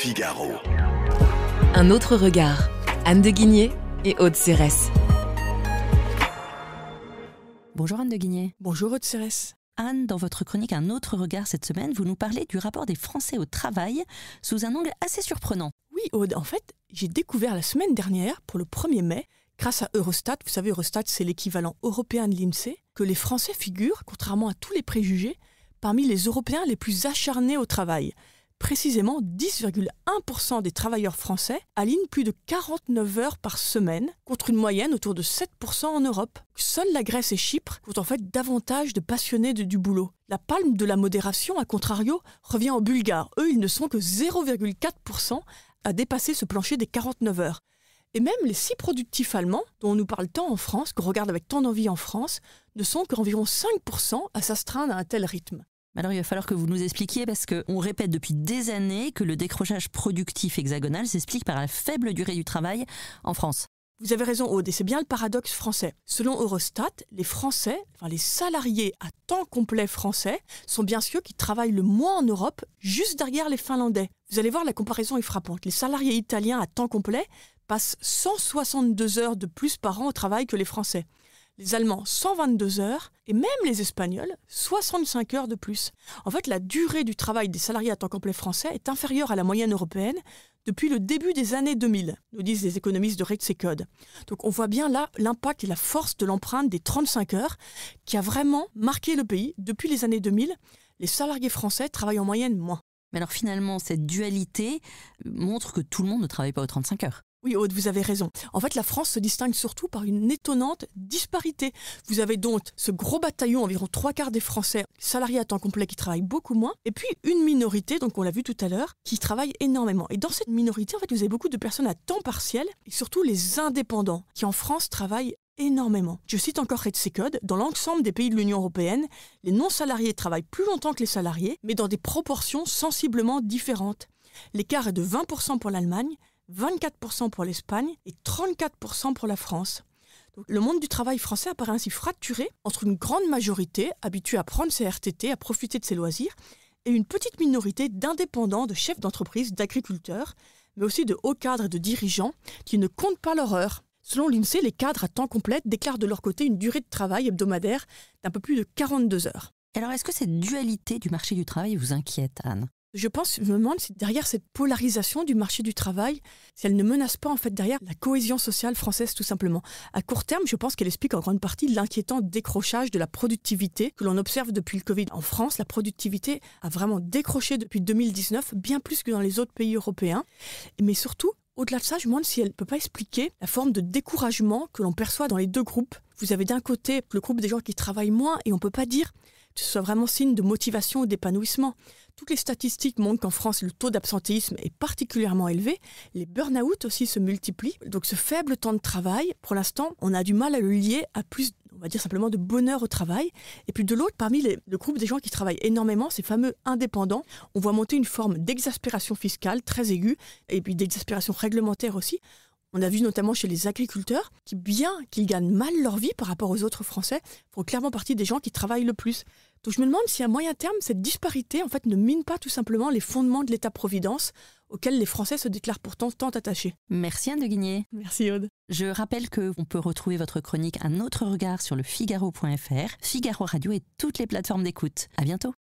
Figaro. Un autre regard. Anne de Guigné et Aude Cérès. Bonjour Anne de Guigné. Bonjour Aude Cérès. Anne, dans votre chronique Un autre regard cette semaine, vous nous parlez du rapport des Français au travail sous un angle assez surprenant. Oui Aude, en fait, j'ai découvert la semaine dernière, pour le 1er mai, grâce à Eurostat, vous savez Eurostat c'est l'équivalent européen de l'INSEE, que les Français figurent, contrairement à tous les préjugés, parmi les Européens les plus acharnés au travail. Précisément, 10,1% des travailleurs français alignent plus de 49 heures par semaine, contre une moyenne autour de 7% en Europe. Seule la Grèce et Chypre comptent en fait davantage de passionnés du boulot. La palme de la modération, à contrario, revient aux Bulgares. Eux, ils ne sont que 0,4% à dépasser ce plancher des 49 heures. Et même les 6 productifs allemands, dont on nous parle tant en France, qu'on regarde avec tant d'envie en France, ne sont qu'environ 5% à s'astreindre à un tel rythme. Alors il va falloir que vous nous expliquiez, parce qu'on répète depuis des années que le décrochage productif hexagonal s'explique par la faible durée du travail en France. Vous avez raison Aude, et c'est bien le paradoxe français. Selon Eurostat, les Français, les salariés à temps complet français, sont bien ceux qui travaillent le moins en Europe, juste derrière les Finlandais. Vous allez voir, la comparaison est frappante. Les salariés italiens à temps complet passent 162 heures de plus par an au travail que les Français. Les Allemands, 122 heures, et même les Espagnols, 65 heures de plus. En fait, la durée du travail des salariés à temps complet français est inférieure à la moyenne européenne depuis le début des années 2000, nous disent les économistes de Rexecode. Donc on voit bien là l'impact et la force de l'empreinte des 35 heures qui a vraiment marqué le pays. Depuis les années 2000, les salariés français travaillent en moyenne moins. Mais alors finalement, cette dualité montre que tout le monde ne travaille pas aux 35 heures. Oui, Aude, vous avez raison. En fait, la France se distingue surtout par une étonnante disparité. Vous avez donc ce gros bataillon, environ 3/4 des Français salariés à temps complet qui travaillent beaucoup moins, et puis une minorité, donc on l'a vu tout à l'heure, qui travaille énormément. Et dans cette minorité, en fait, vous avez beaucoup de personnes à temps partiel, et surtout les indépendants, qui en France travaillent énormément. Je cite encore Rexecode, dans l'ensemble des pays de l'Union européenne, les non-salariés travaillent plus longtemps que les salariés, mais dans des proportions sensiblement différentes. L'écart est de 20% pour l'Allemagne, 24% pour l'Espagne et 34% pour la France. Donc, le monde du travail français apparaît ainsi fracturé entre une grande majorité habituée à prendre ses RTT, à profiter de ses loisirs, et une petite minorité d'indépendants, de chefs d'entreprise, d'agriculteurs, mais aussi de hauts cadres et de dirigeants qui ne comptent pas leur heure. Selon l'INSEE, les cadres à temps complet déclarent de leur côté une durée de travail hebdomadaire d'un peu plus de 42 heures. Alors est-ce que cette dualité du marché du travail vous inquiète, Anne ? Je me demande si derrière cette polarisation du marché du travail, si elle ne menace pas en fait derrière la cohésion sociale française tout simplement. À court terme, je pense qu'elle explique en grande partie l'inquiétant décrochage de la productivité que l'on observe depuis le Covid. En France, la productivité a vraiment décroché depuis 2019, bien plus que dans les autres pays européens. Mais surtout, au-delà de ça, je me demande si elle ne peut pas expliquer la forme de découragement que l'on perçoit dans les deux groupes. Vous avez d'un côté le groupe des gens qui travaillent moins, et on ne peut pas dire que ce soit vraiment signe de motivation ou d'épanouissement. Toutes les statistiques montrent qu'en France, le taux d'absentéisme est particulièrement élevé. Les burn-out aussi se multiplient. Donc ce faible temps de travail, pour l'instant, on a du mal à le lier à plus, on va dire simplement, de bonheur au travail. Et puis de l'autre, parmi le groupe des gens qui travaillent énormément, ces fameux indépendants, on voit monter une forme d'exaspération fiscale très aiguë, et puis d'exaspération réglementaire aussi. On a vu notamment chez les agriculteurs qui, bien qu'ils gagnent mal leur vie par rapport aux autres Français, font clairement partie des gens qui travaillent le plus. Donc je me demande si à moyen terme, cette disparité en fait, ne mine pas tout simplement les fondements de l'État-providence auxquels les Français se déclarent pourtant tant attachés. Merci Anne de Guigné. Merci Aude. Je rappelle qu'on peut retrouver votre chronique Un autre regard sur le Figaro.fr, Figaro Radio et toutes les plateformes d'écoute. À bientôt.